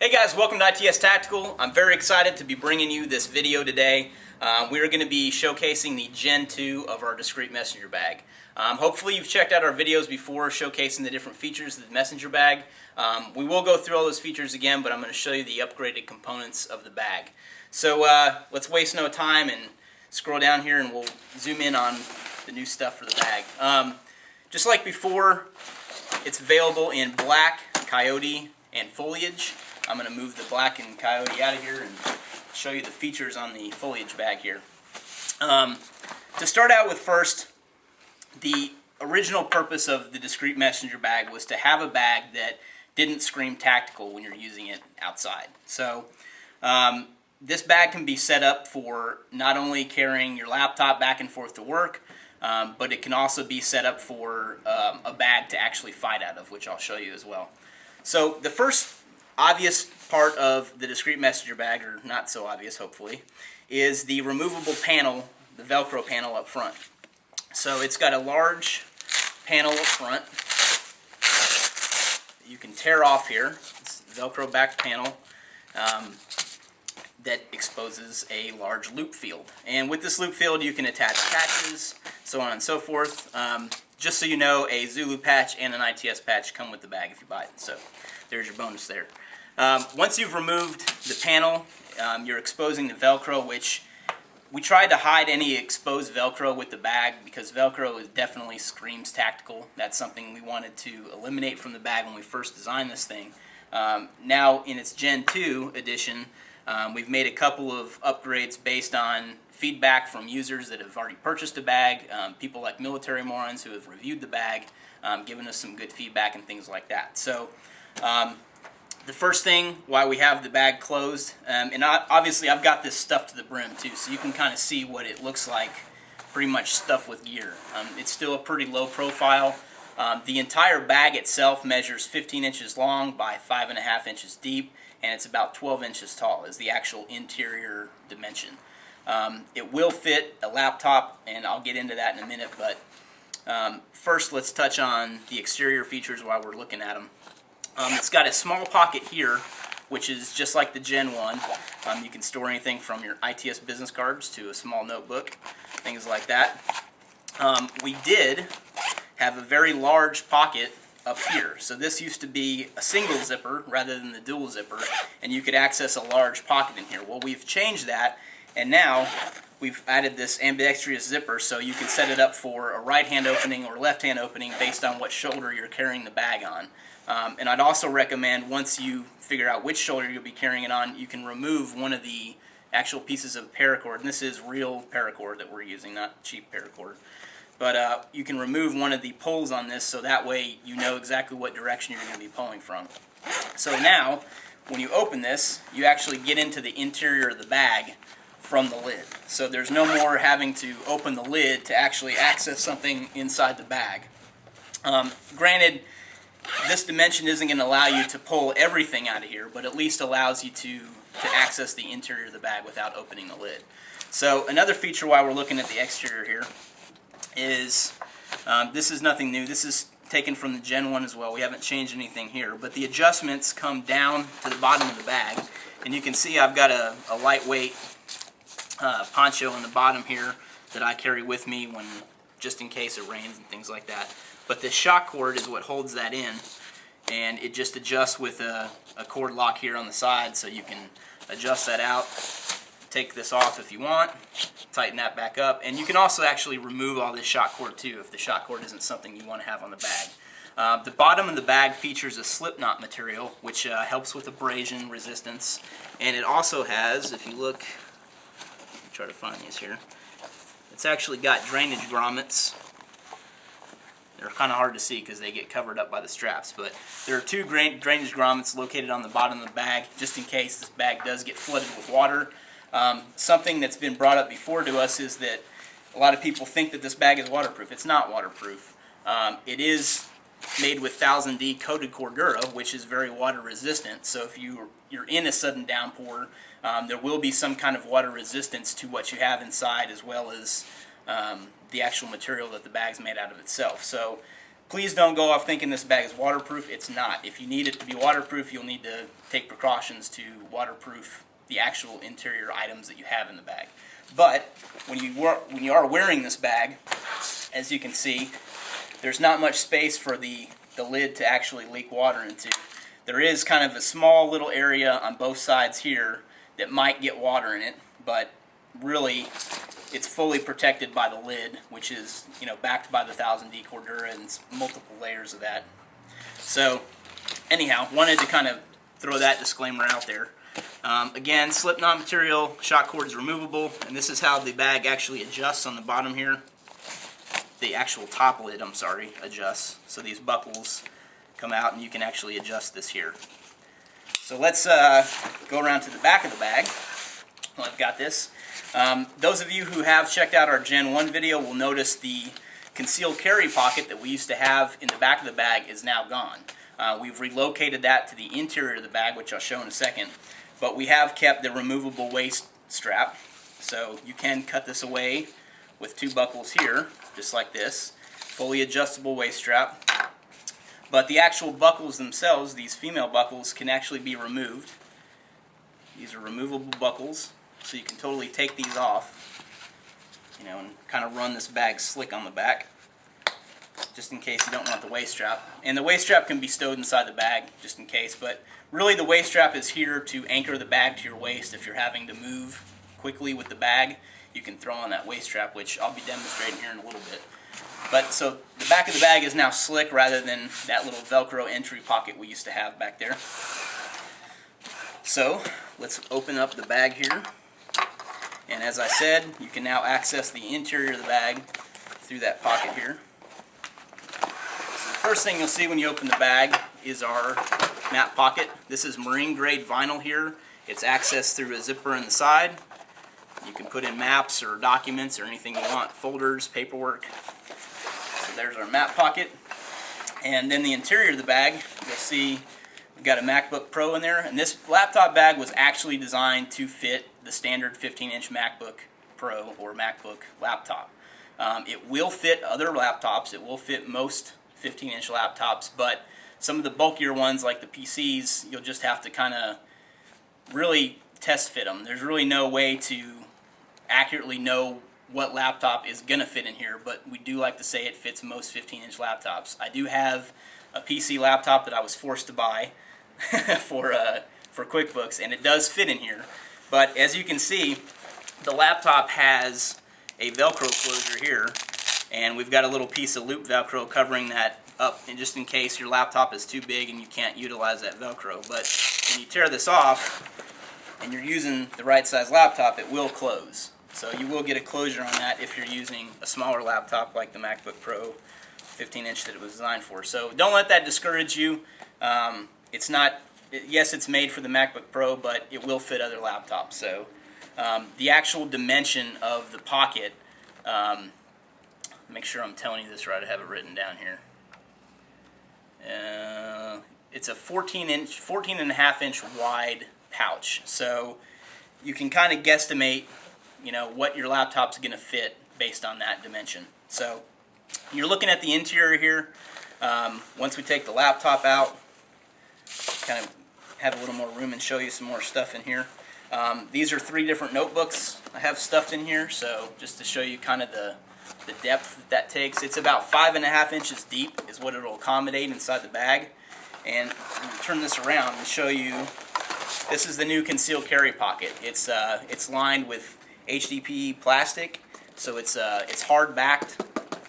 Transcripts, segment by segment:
Hey guys, welcome to ITS Tactical. I'm very excited to be bringing you this video today. We are going to be showcasing the Gen 2 of our Discreet Messenger Bag. Hopefully you've checked out our videos before showcasing the different features of the Messenger Bag. We will go through all those features again, but I'm going to show you the upgraded components of the bag. So let's waste no time and scroll down here and we'll zoom in on the new stuff for the bag. Just like before, it's available in black, coyote, and foliage. I'm going to move the black and coyote out of here and show you the features on the foliage bag here. To start out with first, the original purpose of the Discreet Messenger Bag was to have a bag that didn't scream tactical when you're using it outside. So this bag can be set up for not only carrying your laptop back and forth to work, but it can also be set up for a bag to actually fight out of, which I'll show you as well. So the first obvious part of the Discreet Messenger Bag, or not so obvious hopefully, is the removable panel, the velcro panel up front. So it's got a large panel up front that you can tear off here. It's a velcro backed panel that exposes a large loop field. And with this loop field you can attach patches, so on and so forth. Just so you know, a Zulu patch and an ITS patch come with the bag if you buy it. So there's your bonus there. Once you've removed the panel, you're exposing the velcro, which we tried to hide any exposed velcro with the bag because velcro definitely screams tactical. That's something we wanted to eliminate from the bag when we first designed this thing. Now in its Gen 2 edition, we've made a couple of upgrades based on feedback from users that have already purchased a bag, people like Military Morons who have reviewed the bag, given us some good feedback and things like that. So the first thing, why we have the bag closed, and obviously I've got this stuffed to the brim too, so you can kind of see what it looks like pretty much stuffed with gear. It's still a pretty low profile. The entire bag itself measures 15 inches long by 5.5 inches deep, and it's about 12 inches tall is the actual interior dimension. It will fit a laptop, and I'll get into that in a minute, but first let's touch on the exterior features while we're looking at them. It's got a small pocket here, which is just like the Gen 1. You can store anything from your ITS business cards to a small notebook, things like that. We did have a very large pocket up here. So this used to be a single zipper rather than the dual zipper, and you could access a large pocket in here. Well, we've changed that, and now we've added this ambidextrous zipper, so you can set it up for a right-hand opening or left-hand opening based on what shoulder you're carrying the bag on. And I'd also recommend, once you figure out which shoulder you'll be carrying it on, you can remove one of the actual pieces of paracord, and this is real paracord that we're using, not cheap paracord. But you can remove one of the pulls on this, so that way you know exactly what direction you're going to be pulling from. So now, when you open this, you actually get into the interior of the bag from the lid. So there's no more having to open the lid to actually access something inside the bag. Granted, this dimension isn't going to allow you to pull everything out of here, but at least allows you to access the interior of the bag without opening the lid. So another feature while we're looking at the exterior here is, this is nothing new. This is taken from the Gen 1 as well. We haven't changed anything here, but the adjustments come down to the bottom of the bag, and you can see I've got a lightweight poncho in the bottom here that I carry with me when, just in case it rains and things like that. But the shock cord is what holds that in, and it just adjusts with a cord lock here on the side, so you can adjust that out, take this off if you want, tighten that back up, and you can also actually remove all this shock cord too if the shock cord isn't something you want to have on the bag. The bottom of the bag features a slip knot material, which helps with abrasion resistance, and it also has, if you look, let me try to find these here, it's actually got drainage grommets. They're kind of hard to see because they get covered up by the straps, but there are two drainage grommets located on the bottom of the bag just in case this bag does get flooded with water. Something that's been brought up before to us is that a lot of people think that this bag is waterproof. It's not waterproof. It is made with 1000D coated Cordura, which is very water resistant, so if you're in a sudden downpour, there will be some kind of water resistance to what you have inside, as well as the actual material that the bag's made out of itself. So Please don't go off thinking this bag is waterproof. It's not. If you need it to be waterproof, you'll need to take precautions to waterproof the actual interior items that you have in the bag. But when you are wearing this bag, as you can see, there's not much space for the lid to actually leak water into. There is kind of a small little area on both sides here that might get water in it, but really it's fully protected by the lid, which is, you know, backed by the 1000D Cordura and multiple layers of that. So anyhow, wanted to kind of throw that disclaimer out there. Again, slip-knot material, shock cord is removable, and this is how the bag actually adjusts on the bottom here. The actual top lid, I'm sorry, adjusts. So these buckles come out and you can actually adjust this here. So let's go around to the back of the bag. Well, I've got this. Those of you who have checked out our Gen 1 video will notice the concealed carry pocket that we used to have in the back of the bag is now gone. We've relocated that to the interior of the bag, which I'll show in a second. But we have kept the removable waist strap. So you can cut this away with two buckles here, just like this. Fully adjustable waist strap. But the actual buckles themselves, these female buckles, can actually be removed. These are removable buckles, so you can totally take these off, you know, and kind of run this bag slick on the back, just in case you don't want the waist strap. And the waist strap can be stowed inside the bag, just in case, but really the waist strap is here to anchor the bag to your waist. If you're having to move quickly with the bag, you can throw on that waist strap, which I'll be demonstrating here in a little bit. But so the back of the bag is now slick rather than that little Velcro entry pocket we used to have back there. So let's open up the bag here. And as I said, you can now access the interior of the bag through that pocket here. So the first thing you'll see when you open the bag is our map pocket. This is marine grade vinyl here. It's accessed through a zipper in the side. You can put in maps or documents or anything you want, folders, paperwork. So there's our map pocket. And then the interior of the bag, you'll see we've got a MacBook Pro in there. And this laptop bag was actually designed to fit the standard 15-inch MacBook Pro or MacBook laptop. It will fit other laptops. It will fit most 15-inch laptops, but some of the bulkier ones like the PCs, you'll just have to kind of really test fit them. There's really no way to accurately know what laptop is going to fit in here, but we do like to say it fits most 15-inch laptops. I do have a PC laptop that I was forced to buy for QuickBooks, and it does fit in here. But as you can see, the laptop has a Velcro closure here, and we've got a little piece of loop Velcro covering that up, and just in case your laptop is too big and you can't utilize that Velcro. But when you tear this off and you're using the right size laptop, it will close. So you will get a closure on that if you're using a smaller laptop like the MacBook Pro 15-inch that it was designed for. So don't let that discourage you. It's not, yes, it's made for the MacBook Pro, but it will fit other laptops. So the actual dimension of the pocket, make sure I'm telling you this right, I have it written down here. It's a 14 and a half inch wide pouch. So you can kind of guesstimate, you know, what your laptop's going to fit based on that dimension. So you're looking at the interior here. Once we take the laptop out, kind of have a little more room and show you some more stuff in here. These are 3 different notebooks I have stuffed in here, so just to show you kind of the depth that takes. It's about 5.5 inches deep is what it'll accommodate inside the bag. And turn this around and show you, this is the new concealed carry pocket. It's lined with HDPE plastic, so it's hard backed.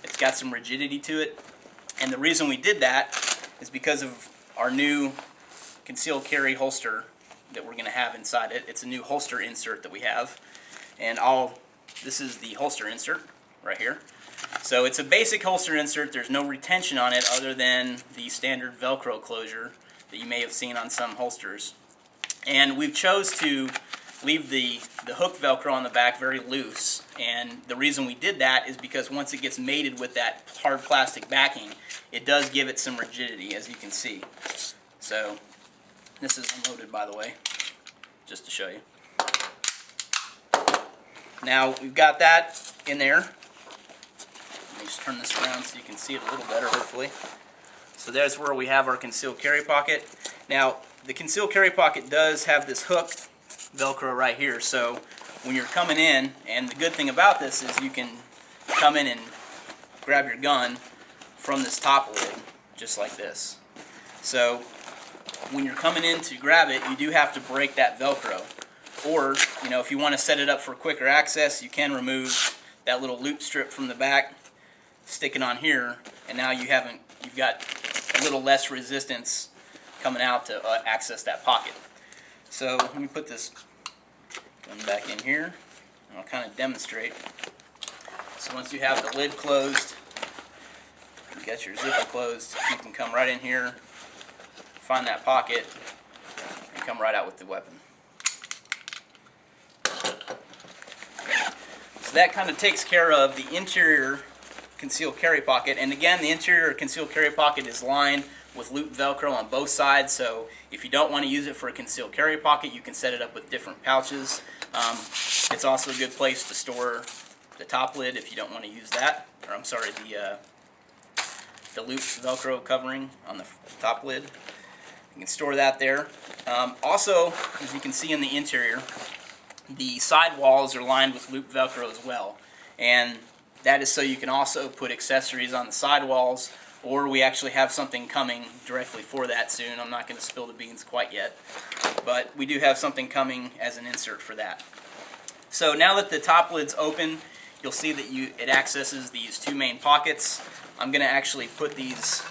It's got some rigidity to it, and the reason we did that is because of our new concealed carry holster that we're going to have inside it. It's a new holster insert that we have, and this is the holster insert right here. So it's a basic holster insert. There's no retention on it other than the standard Velcro closure that you may have seen on some holsters. And we've chose to leave the hook Velcro on the back very loose, and the reason we did that is because once it gets mated with that hard plastic backing, it does give it some rigidity, as you can see. So this is unloaded, by the way, just to show you. Now we've got that in there. Let me just turn this around so you can see it a little better, hopefully. So there's where we have our concealed carry pocket. Now, the concealed carry pocket does have this hook Velcro right here, so when you're coming in, and the good thing about this is you can come in and grab your gun from this top lid, just like this. So when you're coming in to grab it, you do have to break that Velcro. Or, you know, if you want to set it up for quicker access, you can remove that little loop strip from the back, stick it on here, and now you've got a little less resistance coming out to access that pocket. So let me put this gun back in here, and I'll kind of demonstrate. So once you have the lid closed, you got your zipper closed, you can come right in here, find that pocket, and come right out with the weapon. So that kind of takes care of the interior concealed carry pocket. And again, the interior concealed carry pocket is lined with loop Velcro on both sides, so if you don't want to use it for a concealed carry pocket, you can set it up with different pouches. It's also a good place to store the top lid if you don't want to use that, or I'm sorry, the loop Velcro covering on the top lid. You can store that there. Also, as you can see in the interior, the side walls are lined with loop Velcro as well, and that is so you can also put accessories on the side walls, or we actually have something coming directly for that soon. I'm not going to spill the beans quite yet, but we do have something coming as an insert for that. So now that the top lid's open, you'll see that it accesses these two main pockets. I'm going to actually put these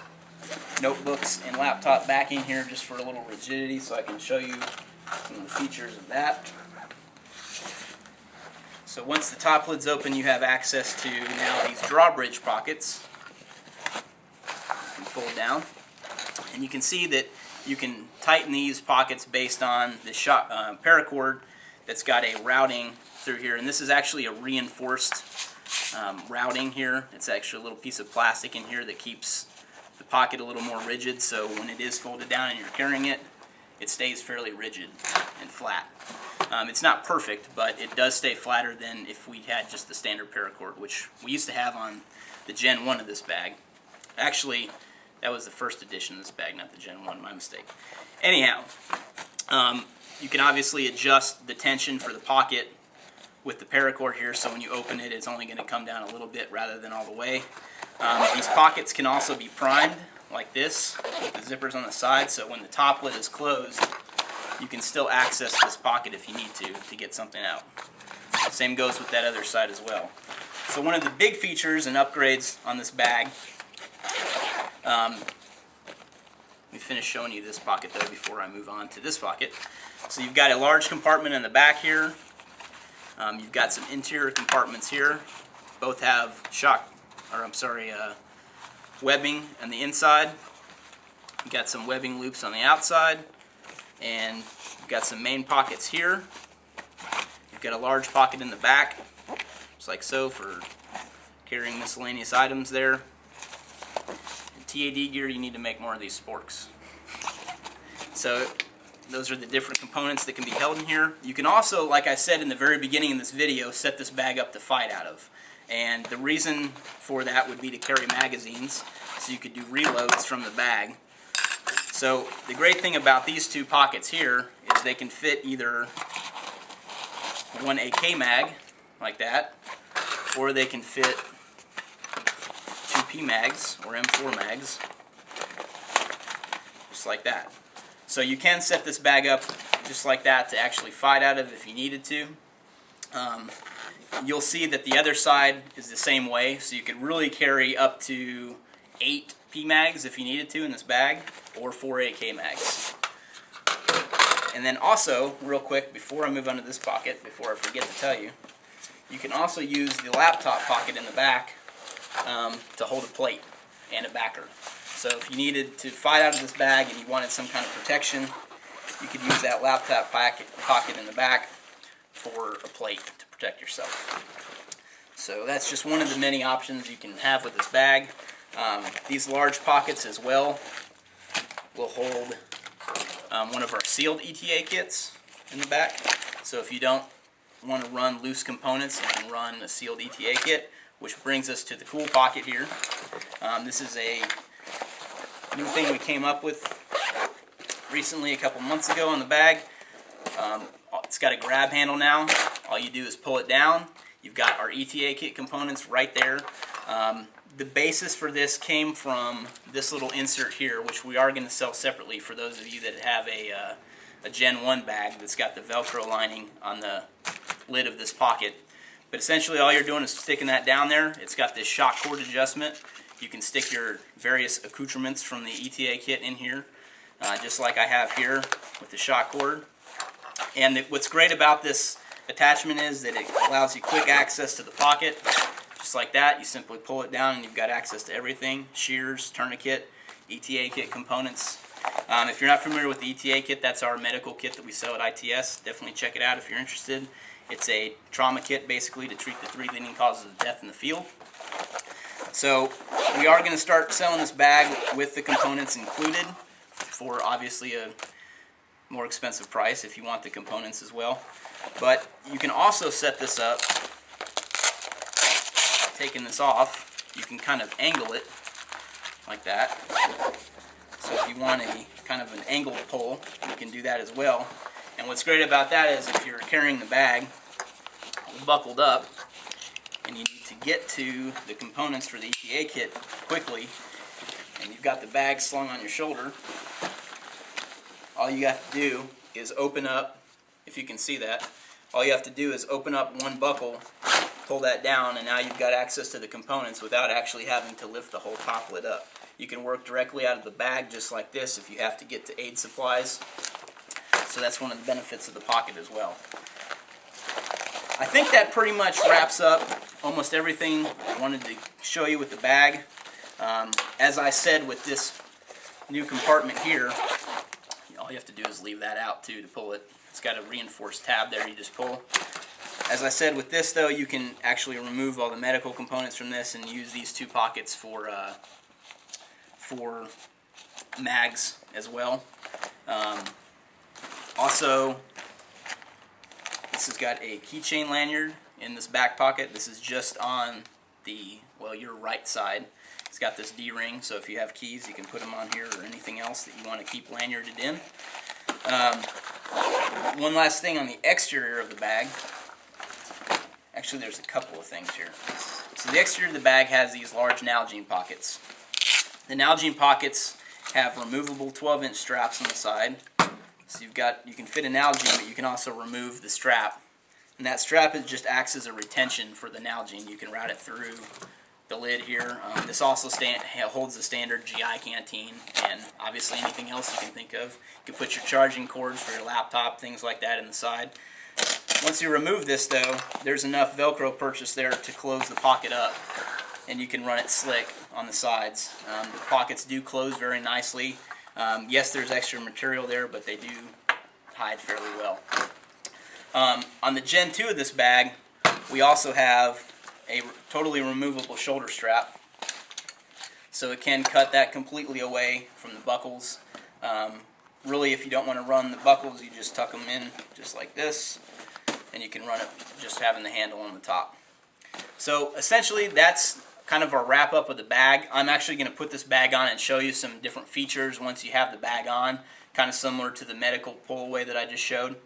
notebooks and laptop back in here just for a little rigidity so I can show you some of the features of that. So once the top lid's open, you have access to now these drawbridge pockets. You can fold down, and you can see that you can tighten these pockets based on the paracord that's got a routing through here, and this is actually a reinforced routing here. It's actually a little piece of plastic in here that keeps the pocket a little more rigid, so when it is folded down and you're carrying it, it stays fairly rigid and flat. It's not perfect, but it does stay flatter than if we had just the standard paracord, which we used to have on the Gen 1 of this bag. Actually, that was the first edition of this bag, not the Gen 1, my mistake. Anyhow, you can obviously adjust the tension for the pocket with the paracord here, so when you open it, it's only going to come down a little bit rather than all the way. These pockets can also be primed like this with the zippers on the side, so when the top lid is closed, you can still access this pocket if you need to get something out. Same goes with that other side as well. So one of the big features and upgrades on this bag, let me finish showing you this pocket though before I move on to this pocket. So you've got a large compartment in the back here. You've got some interior compartments here. Both have webbing on the inside. You've got some webbing loops on the outside. And you've got some main pockets here. You've got a large pocket in the back, just like so, for carrying miscellaneous items there. In TAD gear, you need to make more of these sporks. So those are the different components that can be held in here. You can also, like I said in the very beginning of this video, set this bag up to fight out of. And the reason for that would be to carry magazines, so you could do reloads from the bag. So the great thing about these two pockets here is they can fit either one AK mag, like that, or they can fit two P mags, or M4 mags, just like that. So you can set this bag up just like that to actually fight out of if you needed to. You'll see that the other side is the same way, so you could really carry up to 8 P mags if you needed to in this bag, or 4 AK mags. And then also, real quick, before I move on to this pocket, before I forget to tell you, you can also use the laptop pocket in the back to hold a plate and a backer. So if you needed to fight out of this bag and you wanted some kind of protection, you could use that laptop pocket in the back for a plate to protect yourself. So that's just one of the many options you can have with this bag. These large pockets as well will hold one of our sealed ETA kits in the back. So if you don't want to run loose components, you can run a sealed ETA kit, which brings us to the cool pocket here. This is a new thing we came up with recently, a couple months ago on the bag. It's got a grab handle now. All you do is pull it down. You've got our ETA Kit components right there. The basis for this came from this little insert here, which we are going to sell separately for those of you that have a Gen 1 bag that's got the velcro lining on the lid of this pocket. But essentially all you're doing is sticking that down there. It's got this shock cord adjustment. You can stick your various accoutrements from the ETA Kit in here, just like I have here with the shock cord. And what's great about this attachment is that it allows you quick access to the pocket. Just like that, you simply pull it down and you've got access to everything: shears, tourniquet, ETA Kit components. If you're not familiar with the ETA Kit, that's our medical kit that we sell at ITS. Definitely check it out if you're interested. It's a trauma kit basically to treat the 3 leading causes of death in the field. So we are going to start selling this bag with the components included for obviously a more expensive price if you want the components as well. But you can also set this up, taking this off, you can kind of angle it like that. So if you want a kind of an angled pull, you can do that as well. And what's great about that is if you're carrying the bag buckled up and you need to get to the components for the ETA Kit quickly, and you've got the bag slung on your shoulder, all you have to do is open up, if you can see that, all you have to do is open up one buckle, pull that down, and now you've got access to the components without actually having to lift the whole top lid up. You can work directly out of the bag just like this if you have to get to aid supplies. So that's one of the benefits of the pocket as well. I think that pretty much wraps up almost everything I wanted to show you with the bag. As I said, with this new compartment here, all you have to do is leave that out too to pull it. It's got a reinforced tab there you just pull. As I said, with this though, you can actually remove all the medical components from this and use these 2 pockets for mags as well. Also, this has got a keychain lanyard in this back pocket. This is just on the, well, your right side. It's got this D-ring, so if you have keys, you can put them on here or anything else that you want to keep lanyarded in. One last thing on the exterior of the bag. Actually, there's a couple of things here. So the exterior of the bag has these large Nalgene pockets. The Nalgene pockets have removable 12-inch straps on the side. So you can fit a Nalgene, but you can also remove the strap. And that strap just acts as a retention for the Nalgene. You can route it through the lid here. This also holds the standard GI canteen and obviously anything else you can think of. You can put your charging cords for your laptop, things like that in the side. Once you remove this though, there's enough Velcro purchased there to close the pocket up, and you can run it slick on the sides. The pockets do close very nicely. Yes, there's extra material there, but they do hide fairly well. On the Gen 2 of this bag, we also have a totally removable shoulder strap. So it can cut that completely away from the buckles. Really, if you don't want to run the buckles, you just tuck them in just like this, and you can run it just having the handle on the top. So essentially, that's kind of our wrap up of the bag. I'm actually going to put this bag on and show you some different features once you have the bag on, kind of similar to the medical pull away that I just showed.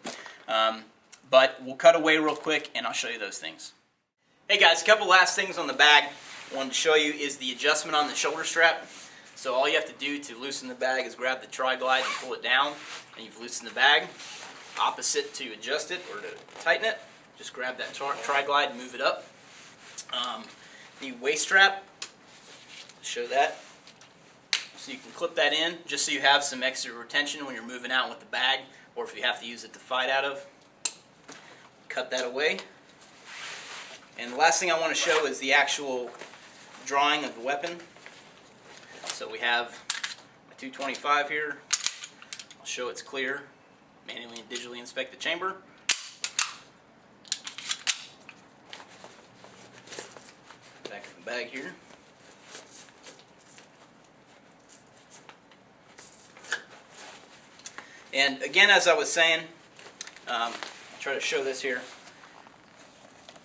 But we'll cut away real quick and I'll show you those things. Hey guys, a couple last things on the bag I wanted to show you is the adjustment on the shoulder strap. So all you have to do to loosen the bag is grab the tri-glide and pull it down, and you've loosened the bag. Opposite to adjust it or to tighten it, just grab that tri-glide and move it up. The waist strap, show that. So you can clip that in just so you have some extra retention when you're moving out with the bag, or if you have to use it to fight out of. Cut that away. And the last thing I want to show is the actual drawing of the weapon. So we have a 225 here. I'll show it's clear. Manually and digitally inspect the chamber. Back of the bag here. And again, as I was saying, I'll try to show this here.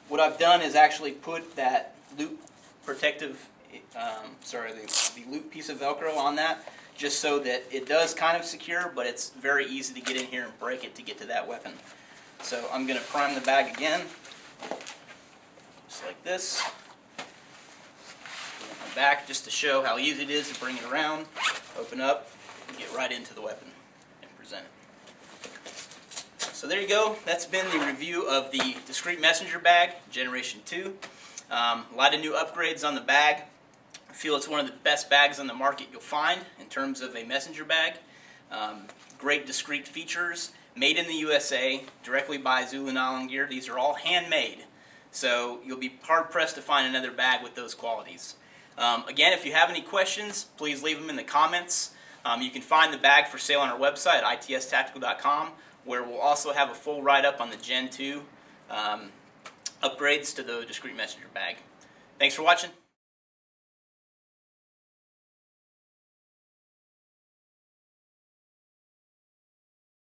What I've done is actually put that loop protective, the loop piece of Velcro on that, just so that it does kind of secure, but it's very easy to get in here and break it to get to that weapon. So I'm going to prime the bag again, just like this. Back just to show how easy it is to bring it around, open up, and get right into the weapon and present it. So there you go. That's been the review of the Discreet Messenger Bag Generation 2. A lot of new upgrades on the bag. I feel it's one of the best bags on the market you'll find in terms of a messenger bag. Great discreet features, made in the USA, directly by Zulu Nylon Gear. These are all handmade, so you'll be hard-pressed to find another bag with those qualities. Again, if you have any questions, please leave them in the comments. You can find the bag for sale on our website, itstactical.com, where we'll also have a full write-up on the Gen 2 upgrades to the Discreet Messenger Bag. Thanks for watching.